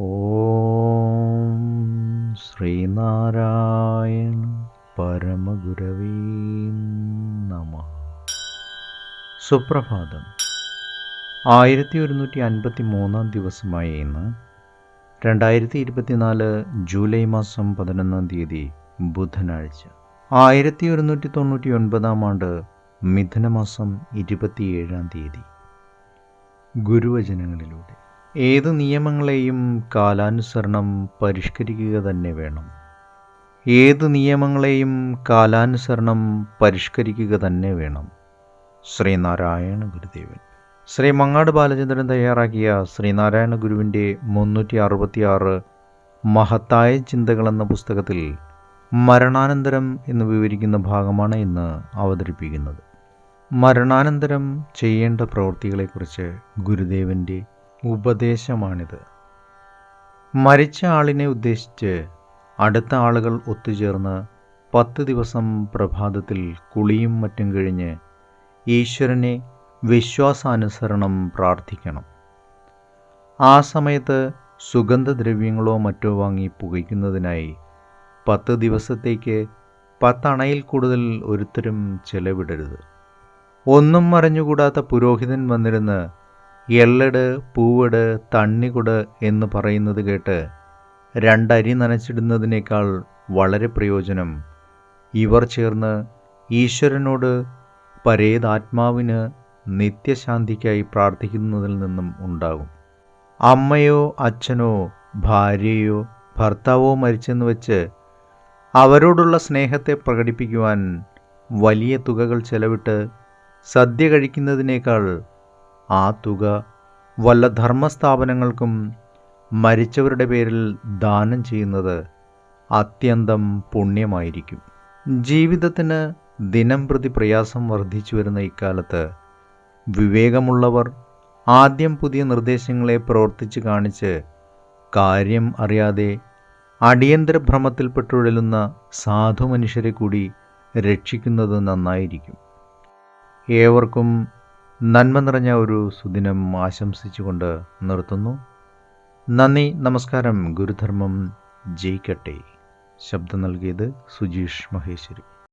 ഓം ശ്രീനാരായണ പരമഗുരവേ നമഃ. സുപ്രഭാതം. 1153 ദിവസമായ ഇന്ന് 2024 ജൂലൈ മാസം 11 ബുധനാഴ്ച. 1199 ആണ്ട് മിഥുനമാസം 27 ഗുരുവചനങ്ങളിലൂടെ ഏത് നിയമങ്ങളെയും കാലാനുസരണം പരിഷ്കരിക്കുക തന്നെ വേണം. ഏത് നിയമങ്ങളെയും കാലാനുസരണം പരിഷ്കരിക്കുക തന്നെ വേണം. ശ്രീനാരായണ ഗുരുദേവൻ. ശ്രീ മങ്ങാട് ബാലചന്ദ്രൻ തയ്യാറാക്കിയ ശ്രീനാരായണ ഗുരുവിൻ്റെ 366 മഹത്തായ ചിന്തകൾ എന്ന പുസ്തകത്തിൽ മരണാനന്തരം എന്ന് വിവരിക്കുന്ന ഭാഗമാണ് ഇന്ന് അവതരിപ്പിക്കുന്നത്. മരണാനന്തരം ചെയ്യേണ്ട പ്രവൃത്തികളെക്കുറിച്ച് ഗുരുദേവൻ്റെ ഉപദേശമാണിത്. മരിച്ച ആളിനെ ഉദ്ദേശിച്ച് അടുത്ത ആളുകൾ ഒത്തുചേർന്ന് 10 ദിവസം പ്രഭാതത്തിൽ കുളിയും മറ്റും കഴിഞ്ഞ് ഈശ്വരനെ വിശ്വാസാനുസരണം പ്രാർത്ഥിക്കണം. ആ സമയത്ത് സുഗന്ധദ്രവ്യങ്ങളോ മറ്റോ വാങ്ങി പുകയ്ക്കുന്നതിനായി 10 ദിവസത്തേക്ക് 10 അണയിൽ കൂടുതൽ ഒരുത്തരും ചെലവിടരുത്. ഒന്നും അറിഞ്ഞുകൂടാത്ത പുരോഹിതൻ വന്നിരുന്ന് എള്ളട്, പൂവട്, തണ്ണികുട് എന്ന് പറയുന്നത് കേട്ട് 2 അരി നനച്ചിടുന്നതിനേക്കാൾ വളരെ പ്രയോജനം ഇവർ ചേർന്ന് ഈശ്വരനോട് പരേതാത്മാവിന് നിത്യശാന്തിക്കായി പ്രാർത്ഥിക്കുന്നതിൽ നിന്നും ഉണ്ടാകും. അമ്മയോ അച്ഛനോ ഭാര്യയോ ഭർത്താവോ മരിച്ചെന്ന് വെച്ച് അവരോടുള്ള സ്നേഹത്തെ പ്രകടിപ്പിക്കുവാൻ വലിയ തുകകൾ ചെലവിട്ട് സദ്യ കഴിക്കുന്നതിനേക്കാൾ ആ തുക വല്ല ധർമ്മസ്ഥാപനങ്ങൾക്കും മരിച്ചവരുടെ പേരിൽ ദാനം ചെയ്യുന്നത് അത്യന്തം പുണ്യമായിരിക്കും. ജീവിതത്തിന് ദിനം പ്രതി പ്രയാസം വർദ്ധിച്ചു വരുന്ന ഇക്കാലത്ത് വിവേകമുള്ളവർ ആദ്യം പുതിയ നിർദ്ദേശങ്ങളെ പ്രവർത്തിച്ച് കാണിച്ച് കാര്യം അറിയാതെ അടിയന്തര ഭ്രമത്തിൽപ്പെട്ടുഴലുന്ന സാധു മനുഷ്യരെ കൂടി രക്ഷിക്കുന്നത് നന്നായിരിക്കും. ഏവർക്കും നന്മ നിറഞ്ഞ ഒരു സുദിനം ആശംസിച്ചുകൊണ്ട് നിർത്തുന്നു. നന്ദി, നമസ്കാരം. ഗുരുധർമ്മം ജയിക്കട്ടെ. ശബ്ദം നൽകിയത് സുജീഷ് മഹേശ്വരി.